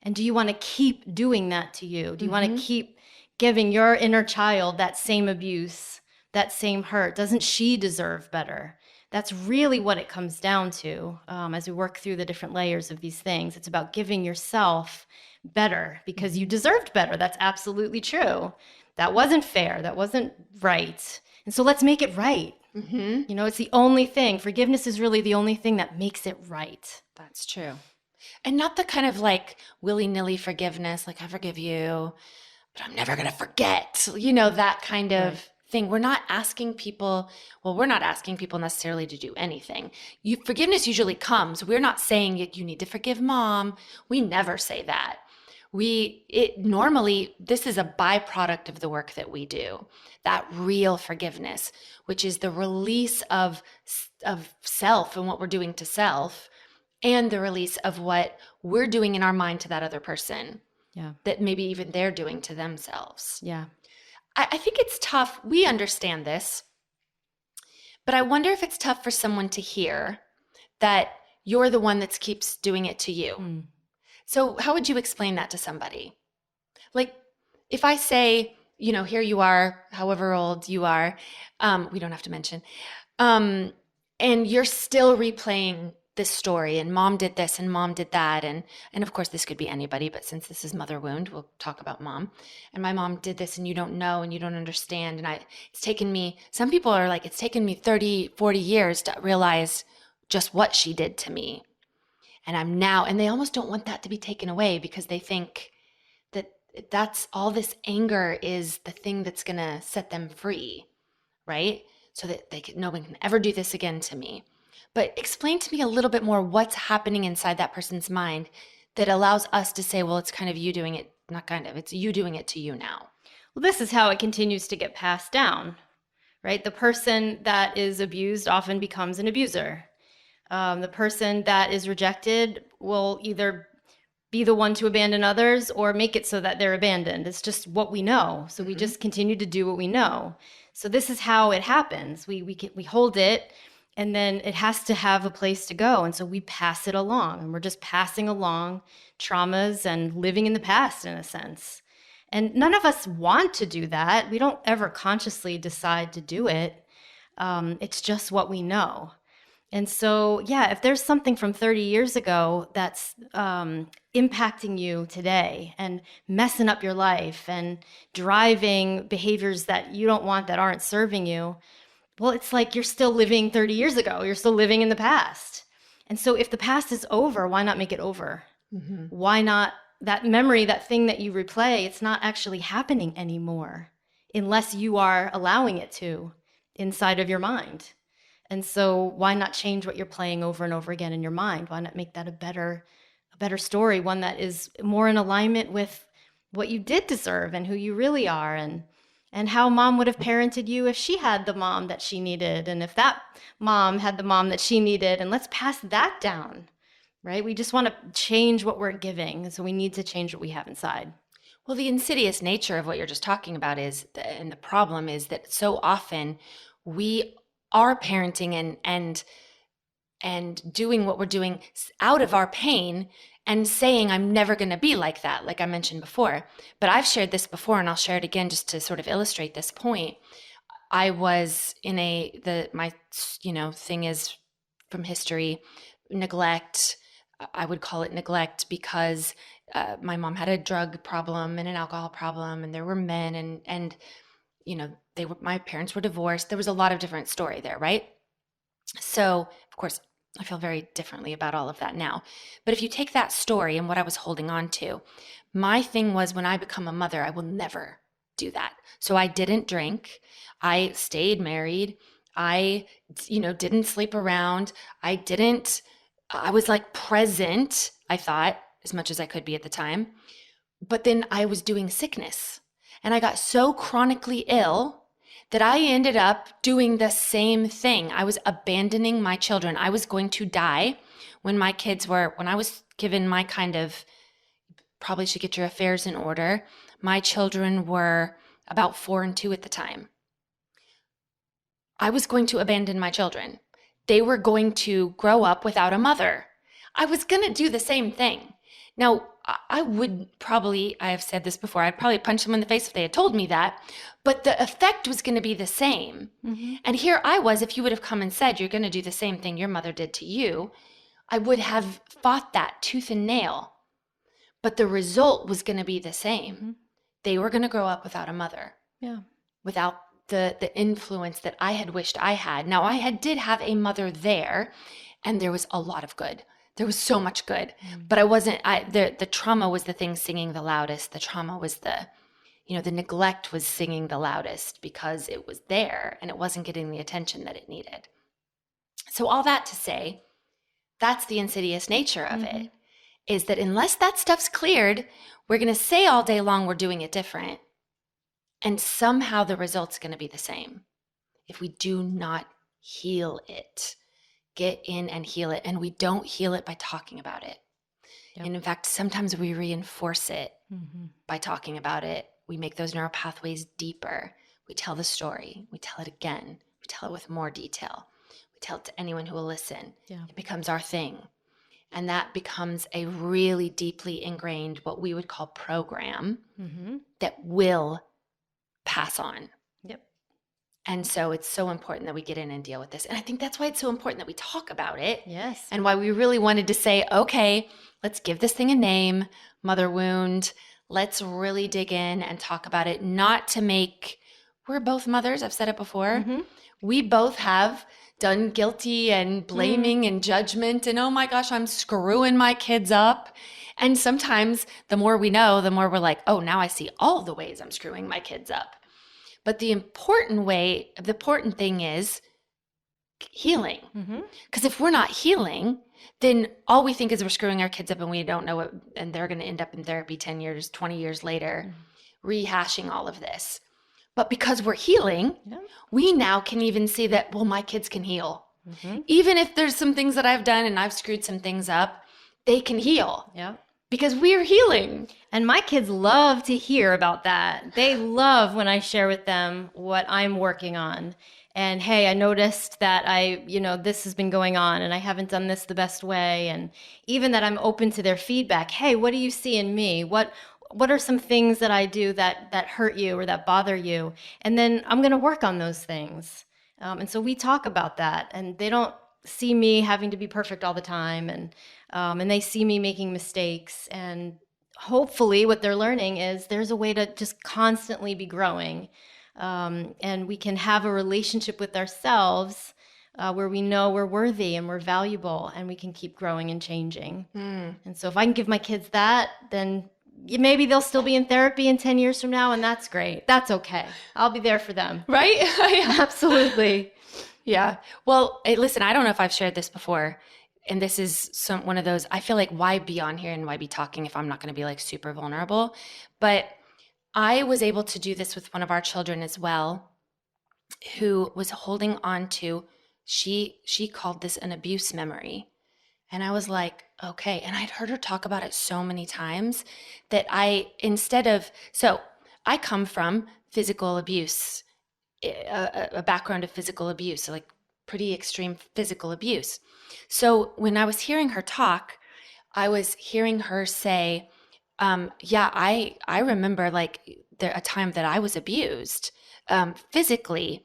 And do you want to keep doing that to you? Do you want to keep giving your inner child that same abuse, that same hurt? Doesn't she deserve better? That's really what it comes down to as we work through the different layers of these things. It's about giving yourself better because you deserved better. That's absolutely true. That wasn't fair. That wasn't right. And so let's make it right. It's the only thing. Forgiveness is really the only thing that makes it right. That's true. And not the kind of like willy-nilly forgiveness, like I forgive you, but I'm never going to forget, that kind of thing. We're not asking people necessarily to do anything. Forgiveness usually comes. We're not saying you need to forgive mom. We never say that. Normally, this is a byproduct of the work that we do, that real forgiveness, which is the release of self and what we're doing to self, and the release of what we're doing in our mind to that other person. Yeah. That maybe even they're doing to themselves. Yeah. I think it's tough. We understand this, but I wonder if it's tough for someone to hear that you're the one that keeps doing it to you. So how would you explain that to somebody? Like, if I say, here you are, however old you are, we don't have to mention, and you're still replaying this story, and mom did this and mom did that, and of course this could be anybody, but since this is mother wound, we'll talk about mom. And my mom did this, and you don't know and you don't understand, and it's taken me, some people are like, it's taken me 30, 40 years to realize just what she did to me. And they almost don't want that to be taken away because they think that that's all, this anger is the thing that's going to set them free, right? So that no one can ever do this again to me. But explain to me a little bit more what's happening inside that person's mind that allows us to say, well, it's kind of you doing it, it's you doing it to you now. Well, this is how it continues to get passed down, right? The person that is abused often becomes an abuser. The person that is rejected will either be the one to abandon others or make it so that they're abandoned. It's just what we know. So we just continue to do what we know. So this is how it happens. We hold it, and then it has to have a place to go. And so we pass it along, and we're just passing along traumas and living in the past in a sense. And none of us want to do that. We don't ever consciously decide to do it. It's just what we know. And so, if there's something from 30 years ago that's impacting you today and messing up your life and driving behaviors that you don't want, that aren't serving you, well, it's like you're still living 30 years ago. You're still living in the past. And so if the past is over, why not make it over? Why not that memory, that thing that you replay, it's not actually happening anymore unless you are allowing it to inside of your mind. And so why not change what you're playing over and over again in your mind? Why not make that a better story, one that is more in alignment with what you did deserve and who you really are, and how mom would have parented you if she had the mom that she needed, and if that mom had the mom that she needed, and let's pass that down right? We just want to change what we're giving. So we need to change what we have inside. Well, the insidious nature of what you're just talking about and the problem is that so often we are parenting and doing what we're doing out of our pain and saying, I'm never going to be like that, like I mentioned before. But I've shared this before, and I'll share it again just to sort of illustrate this point. I was in my thing is from history, neglect. I would call it neglect because my mom had a drug problem and an alcohol problem, and there were men, and my parents were divorced. There was a lot of different story there, right? So, of course, I feel very differently about all of that now. But if you take that story and what I was holding on to, my thing was, when I become a mother, I will never do that. So I didn't drink. I stayed married. I, didn't sleep around. I was like present, I thought, as much as I could be at the time. But then I was doing sickness, and I got so chronically ill that I ended up doing the same thing. I was abandoning my children. I was going to die when I was given my kind of, probably should get your affairs in order. My children were about 4 and 2 at the time. I was going to abandon my children. They were going to grow up without a mother. I was going to do the same thing. Now, I have said this before, I'd probably punch them in the face if they had told me that, but the effect was going to be the same. Mm-hmm. And here I was, if you would have come and said, you're going to do the same thing your mother did to you, I would have fought that tooth and nail. But the result was going to be the same. Mm-hmm. They were going to grow up without a mother. Yeah. Without the influence that I had wished I had. Now, I did have a mother there, and there was a lot of good. There was so much good, but the trauma was the thing singing the loudest. The trauma was the neglect was singing the loudest because it was there and it wasn't getting the attention that it needed. So all that to say, that's the insidious nature of it, is that unless that stuff's cleared, we're going to say all day long we're doing it different, and somehow the result's going to be the same if we do not heal it. Get in and heal it. And we don't heal it by talking about it. Yep. And in fact, sometimes we reinforce it by talking about it. We make those neural pathways deeper. We tell the story. We tell it again. We tell it with more detail. We tell it to anyone who will listen. Yeah. It becomes our thing. And that becomes a really deeply ingrained, what we would call program that will pass on. And so it's so important that we get in and deal with this. And I think that's why it's so important that we talk about it. Yes. And why we really wanted to say, okay, let's give this thing a name, mother wound. Let's really dig in and talk about it. We're both mothers. I've said it before. Mm-hmm. We both have done guilty and blaming and judgment. And oh my gosh, I'm screwing my kids up. And sometimes the more we know, the more we're like, oh, now I see all the ways I'm screwing my kids up. But the important thing is healing. Because if we're not healing, then all we think is we're screwing our kids up and we don't know it, and they're going to end up in therapy 10 years, 20 years later, rehashing all of this. But because we're healing, we now can even see that, well, my kids can heal. Even if there's some things that I've done and I've screwed some things up, they can heal. Yeah. Because we're healing. And my kids love to hear about that. They love when I share with them what I'm working on. And hey, I noticed that this has been going on and I haven't done this the best way. And even that I'm open to their feedback. Hey, what do you see in me? What are some things that I do that hurt you or that bother you? And then I'm going to work on those things. And so we talk about that, and they don't see me having to be perfect all the time. And they see me making mistakes, and hopefully what they're learning is there's a way to just constantly be growing, and we can have a relationship with ourselves where we know we're worthy and we're valuable, and we can keep growing and changing. And so if I can give my kids that, then maybe they'll still be in therapy in 10 years from now, and that's great. That's okay. I'll be there for them. Right? Absolutely. Yeah. Well, listen, I don't know if I've shared this before. And this is one of those, I feel like, why be on here and why be talking if I'm not going to be like super vulnerable? But I was able to do this with one of our children as well, who was holding on to, she called this an abuse memory. And I was like, okay. And I'd heard her talk about it so many times that so I come from physical abuse, a background of physical abuse, so like pretty extreme physical abuse. So when I was hearing her talk, I was hearing her say, yeah, I remember like a time that I was abused physically.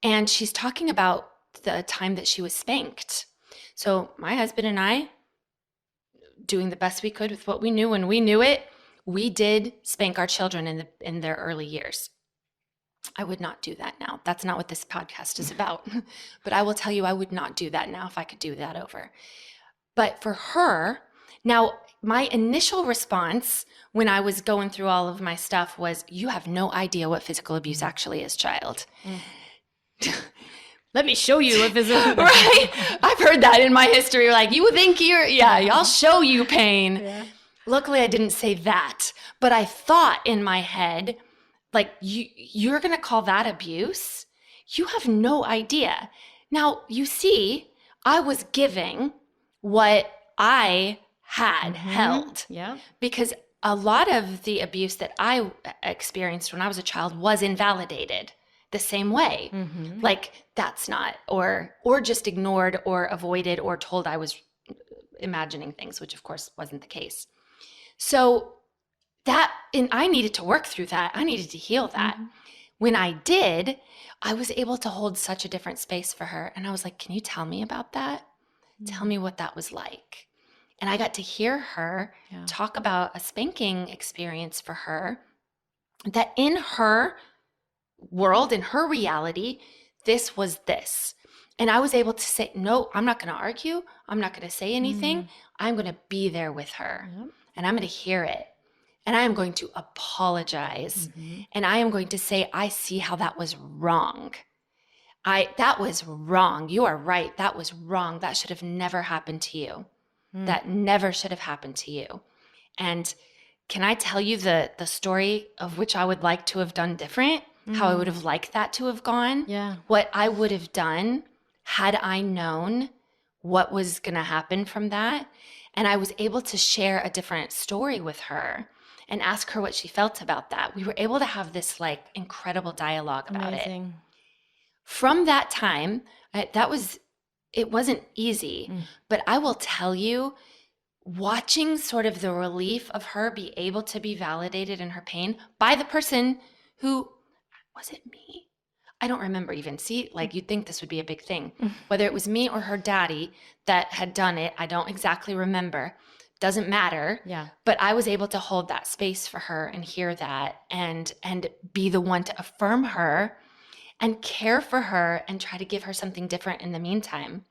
And she's talking about the time that she was spanked. So my husband and I, doing the best we could with what we knew when we knew it, we did spank our children in their early years. I would not do that now. That's not what this podcast is about. But I will tell you, I would not do that now if I could do that over. But for her, now my initial response when I was going through all of my stuff was, you have no idea what physical abuse actually is, child. Let me show you if it's right? I've heard that in my history. Like, you think I'll show you pain. Yeah. Luckily, I didn't say that. But I thought in my head, like, you're going to call that abuse? You have no idea. Now, you see, I was giving what I had held. Yeah. Because a lot of the abuse that I experienced when I was a child was invalidated the same way. Like, that's not, or just ignored or avoided or told I was imagining things, which of course wasn't the case. So I needed to work through that. I needed to heal that. When I did, I was able to hold such a different space for her. And I was like, can you tell me about that? Tell me what that was like. And I got to hear her talk about a spanking experience for her that in her world, in her reality, this was this. And I was able to say, no, I'm not going to argue. I'm not going to say anything. I'm going to be there with her and I'm going to hear it. And I am going to apologize. And I am going to say, I see how that was wrong. That was wrong. You are right. That was wrong. That should have never happened to you. That never should have happened to you. And can I tell you the story of which I would like to have done different? How I would have liked that to have gone? Yeah. What I would have done had I known what was going to happen from that. And I was able to share a different story with her and ask her what she felt about that. We were able to have this like incredible dialogue about it. From that time, it wasn't easy, but I will tell you, watching sort of the relief of her be able to be validated in her pain by the person who, was it me? I don't remember even. See, like you'd think this would be a big thing. Whether it was me or her daddy that had done it, I don't exactly remember. Doesn't matter. Yeah. But I was able to hold that space for her and hear that and be the one to affirm her and care for her and try to give her something different in the meantime.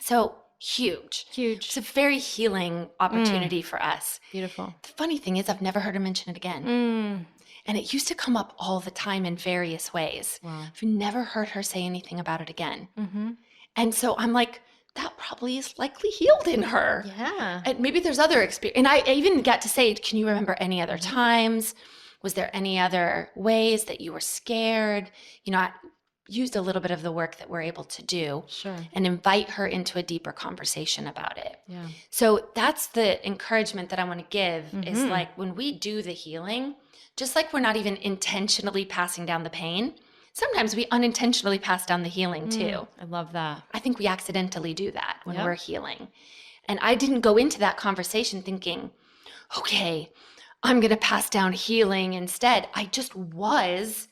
So huge. It's a very healing opportunity for us. Beautiful. The funny thing is I've never heard her mention it again. And it used to come up all the time in various ways. Wow. I've never heard her say anything about it again. And so I'm like, that probably is likely healed in her. Yeah. And maybe there's other experience. And I even got to say, can you remember any other times? Was there any other ways that you were scared? You know, I used a little bit of the work that we're able to do and invite her into a deeper conversation about it. Yeah. So that's the encouragement that I want to give is like when we do the healing, just like we're not even intentionally passing down the pain, sometimes we unintentionally pass down the healing too. I love that. I think we accidentally do that when we're healing. And I didn't go into that conversation thinking, okay, I'm going to pass down healing instead. I just was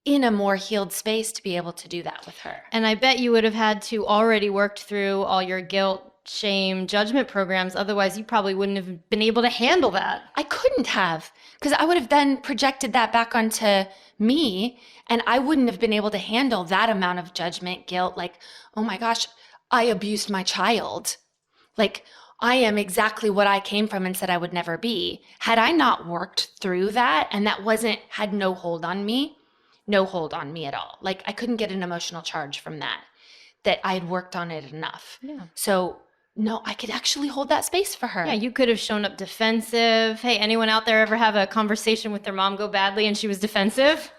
in a more healed space to be able to do that with her. And I bet you would have had to already worked through all your guilt, shame, judgment programs. Otherwise, you probably wouldn't have been able to handle that. I couldn't have, because I would have then projected that back onto me, and I wouldn't have been able to handle that amount of judgment, guilt, like, oh my gosh, I abused my child. Like, I am exactly what I came from and said I would never be. Had I not worked through that, and that had no hold on me at all. Like, I couldn't get an emotional charge from that I had worked on it enough. Yeah. So no, I could actually hold that space for her. Yeah, you could have shown up defensive. Hey, anyone out there ever have a conversation with their mom go badly and she was defensive?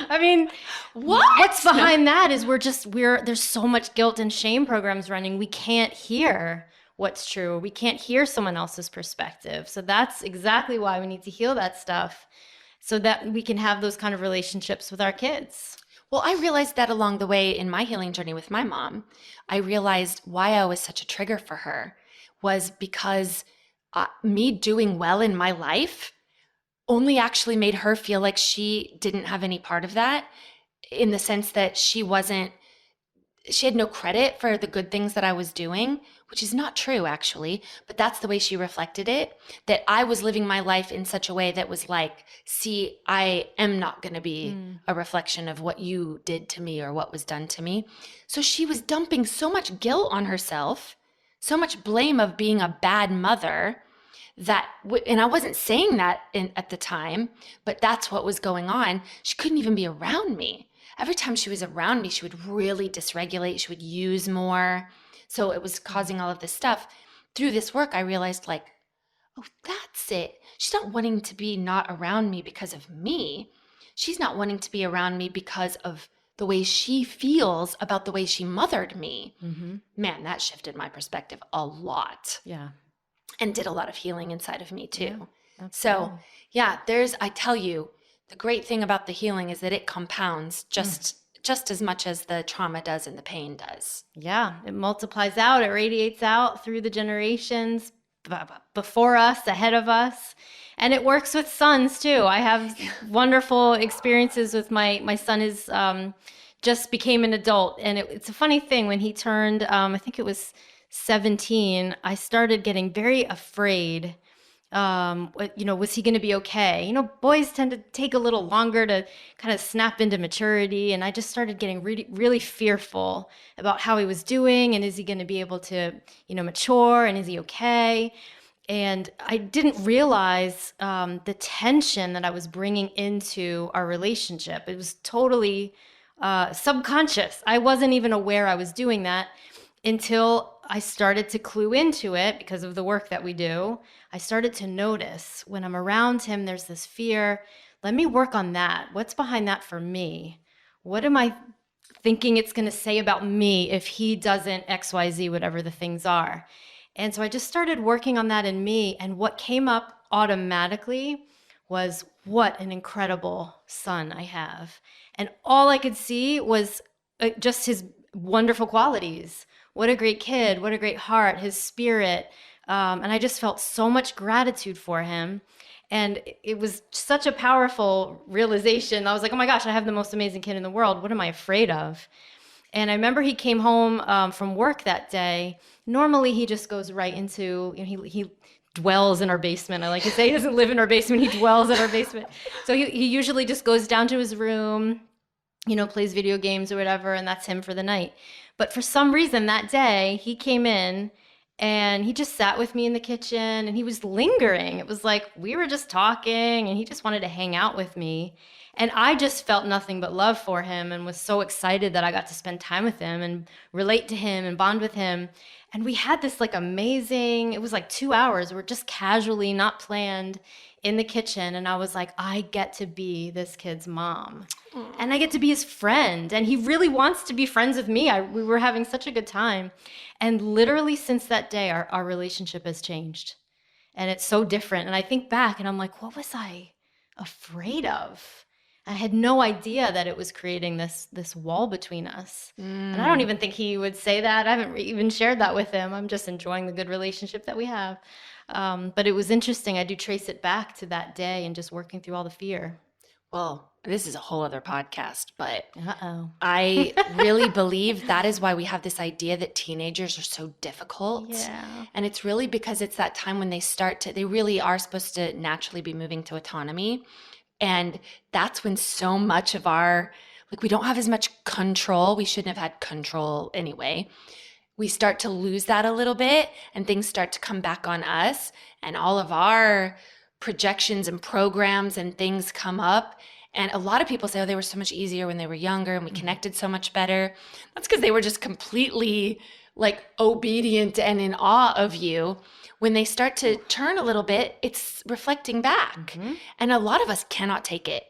I mean, what's behind that is there's so much guilt and shame programs running. We can't hear what's true. We can't hear someone else's perspective. So that's exactly why we need to heal that stuff so that we can have those kind of relationships with our kids. Well, I realized that along the way in my healing journey with my mom. I realized why I was such a trigger for her was because me doing well in my life only actually made her feel like she didn't have any part of that, in the sense that she had no credit for the good things that I was doing, which is not true actually, but that's the way she reflected it, that I was living my life in such a way that was like, see, I am not going to be a reflection of what you did to me or what was done to me. So she was dumping so much guilt on herself, so much blame of being a bad mother, that and I wasn't saying that at the time, but that's what was going on. She couldn't even be around me. Every time she was around me, she would really dysregulate. She would use more. So it was causing all of this stuff. Through this work, I realized like, oh, that's it. She's not wanting to be not around me because of me. She's not wanting to be around me because of the way she feels about the way she mothered me. Mm-hmm. Man, that shifted my perspective a lot. Yeah. And did a lot of healing inside of me too. Yeah, so yeah, I tell you, the great thing about the healing is that it compounds just as much as the trauma does and the pain does. Yeah, it multiplies out, it radiates out through the generations before us, ahead of us. And it works with sons too. I have wonderful experiences with my son is just became an adult. And it's a funny thing, when he turned, I think it was 17, I started getting very afraid. Was he going to be okay? Boys tend to take a little longer to kind of snap into maturity. And I just started getting really, really fearful about how he was doing. And is he going to be able to, mature? And is he okay? And I didn't realize the tension that I was bringing into our relationship. It was totally subconscious. I wasn't even aware I was doing that until I started to clue into it because of the work that we do. I started to notice when I'm around him, there's this fear. Let me work on that. What's behind that for me? What am I thinking it's going to say about me if he doesn't XYZ, whatever the things are? And so I just started working on that in me. And what came up automatically was, what an incredible son I have. And all I could see was just his wonderful qualities. What a great kid, what a great heart, his spirit. And I just felt so much gratitude for him. And it was such a powerful realization. I was like, oh my gosh, I have the most amazing kid in the world. What am I afraid of? And I remember he came home from work that day. Normally he just goes right into, he dwells in our basement. I like to say he doesn't live in our basement, he dwells in our basement. So he usually just goes down to his room, plays video games or whatever, and that's him for the night. But for some reason that day, he came in and he just sat with me in the kitchen and he was lingering. It was like we were just talking and he just wanted to hang out with me. And I just felt nothing but love for him and was so excited that I got to spend time with him and relate to him and bond with him. And we had this amazing, it was 2 hours. We're just casually, not planned, in the kitchen. And I was like, I get to be this kid's mom. Aww. And I get to be his friend. And he really wants to be friends with me. We were having such a good time. And literally since that day, our relationship has changed. And it's so different. And I think back and I'm like, what was I afraid of? I had no idea that it was creating this wall between us. And I don't even think he would say that. I haven't even shared that with him. I'm just enjoying the good relationship that we have. But it was interesting. I do trace it back to that day and just working through all the fear. Well, this is a whole other podcast, but I really believe that is why we have this idea that teenagers are so difficult. Yeah. And it's really because it's that time when they really are supposed to naturally be moving to autonomy. And that's when so much of we don't have as much control. We shouldn't have had control anyway. We start to lose that a little bit and things start to come back on us and all of our projections and programs and things come up. And a lot of people say, oh, they were so much easier when they were younger and we connected so much better. That's because they were just completely obedient and in awe of you. When they start to turn a little bit, it's reflecting back. Mm-hmm. And a lot of us cannot take it.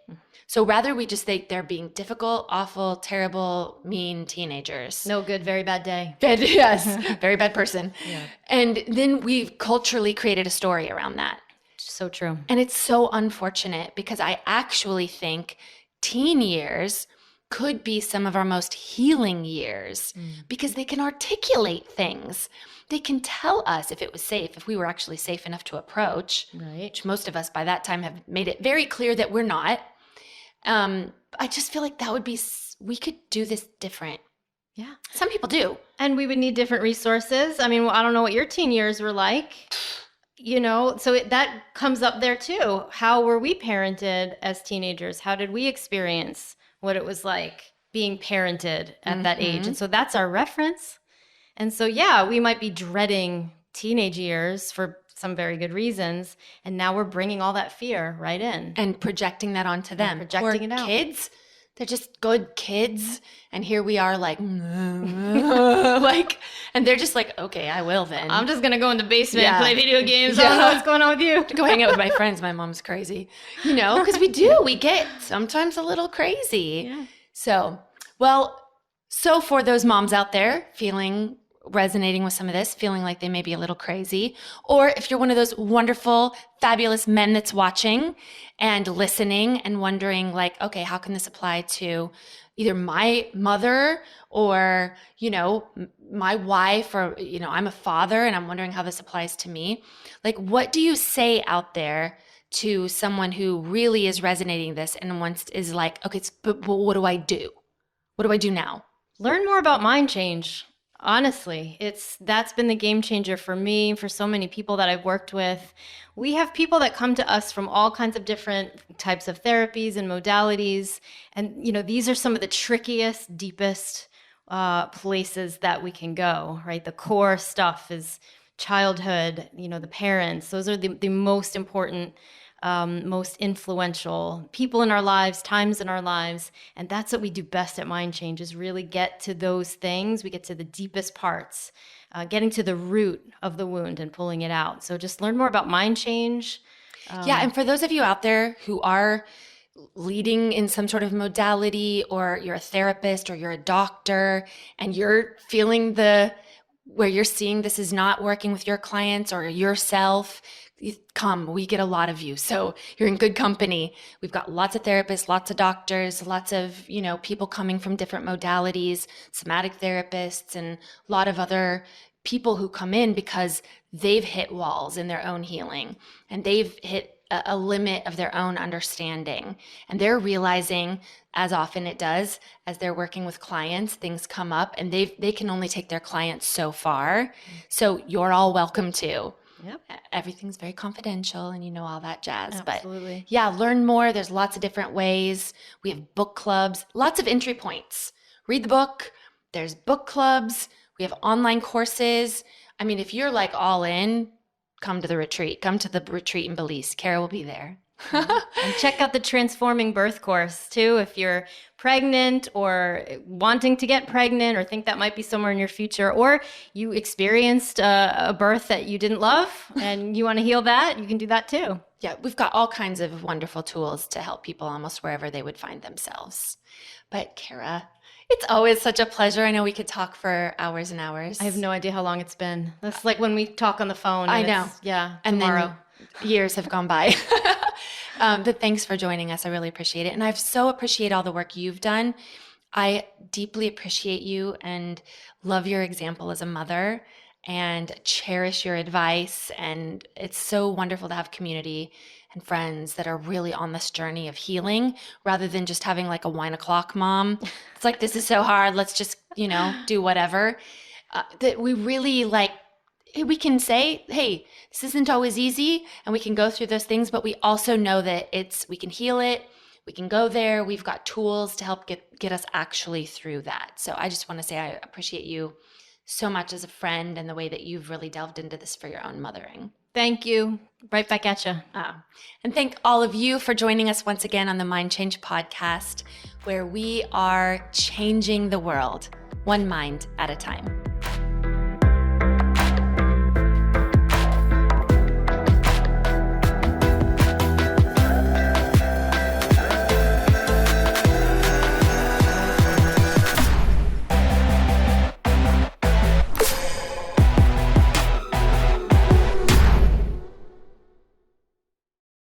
So rather we just think they're being difficult, awful, terrible, mean teenagers. No good, very bad day. Yes, very bad person. Yeah. And then we've culturally created a story around that. So true. And it's so unfortunate because I actually think teen years could be some of our most healing years because they can articulate things. They can tell us if it was safe, if we were actually safe enough to approach, Right. which most of us by that time have made it very clear that we're not. I just feel like that would be, we could do this different. Yeah. Some people do. And we would need different resources. I mean, I don't know what your teen years were like, so that comes up there too. How were we parented as teenagers? How did we experience what it was like being parented at that age? And so that's our reference. And so, yeah, we might be dreading teenage years for some very good reasons. And now we're bringing all that fear right in. And projecting that onto them. Projecting it out. Kids, they're just good kids. And here we are like, like, and they're just like, okay, I will then. I'm just going to go in the basement and Yeah. play video games. I don't know what's going on with you. Go hang out with my friends. My mom's crazy, because we get sometimes a little crazy. Yeah. So for those moms out there resonating with some of this, feeling like they may be a little crazy, or if you're one of those wonderful, fabulous men that's watching and listening and wondering like, okay, how can this apply to either my mother or, my wife, or, I'm a father and I'm wondering how this applies to me. Like, what do you say out there to someone who really is resonating this and is like, okay, but what do I do? What do I do now? Learn more about mind change. Honestly, that's been the game changer for me, for so many people that I've worked with. We have people that come to us from all kinds of different types of therapies and modalities. And, these are some of the trickiest, deepest places that we can go, right? The core stuff is childhood, the parents. Those are the most important, most influential people in our lives, times in our lives. And that's what we do best at Mind Change, is really get to those things. We get to the deepest parts, getting to the root of the wound and pulling it out. So just learn more about Mind Change. And for those of you out there who are leading in some sort of modality, or you're a therapist or you're a doctor and you're feeling where you're seeing this is not working with your clients or yourself, come, we get a lot of you. So you're in good company. We've got lots of therapists, lots of doctors, lots of, people coming from different modalities, somatic therapists, and a lot of other people who come in because they've hit walls in their own healing and they've hit a limit of their own understanding. And they're realizing, as often it does, as they're working with clients, things come up and they can only take their clients so far. So you're all welcome too. Yep. Everything's very confidential and all that jazz. Absolutely. But yeah, learn more. There's lots of different ways. We have book clubs, lots of entry points. Read the book. There's book clubs. We have online courses. I mean, if you're like all in, come to the retreat. Come to the retreat in Belize. Cara will be there. And check out the Transforming Birth course too, if you're pregnant or wanting to get pregnant or think that might be somewhere in your future, or you experienced a birth that you didn't love and you want to heal that, you can do that too. Yeah, we've got all kinds of wonderful tools to help people almost wherever they would find themselves. But Cara, it's always such a pleasure. I know we could talk for hours and hours. I have no idea how long it's been. That's like when we talk on the phone. I know. Yeah, and tomorrow. Then years have gone by. But thanks for joining us. I really appreciate it. And I so appreciate all the work you've done. I deeply appreciate you and love your example as a mother and cherish your advice. And it's so wonderful to have community and friends that are really on this journey of healing rather than just having like a wine o'clock mom. It's like, this is so hard. Let's just, do whatever. That we really we can say, hey, this isn't always easy and we can go through those things, but we also know that we can heal it. We can go there. We've got tools to help get us actually through that. So I just want to say I appreciate you so much as a friend and the way that you've really delved into this for your own mothering. Thank you. Right back at you. And thank all of you for joining us once again on the Mind Change podcast, where we are changing the world one mind at a time.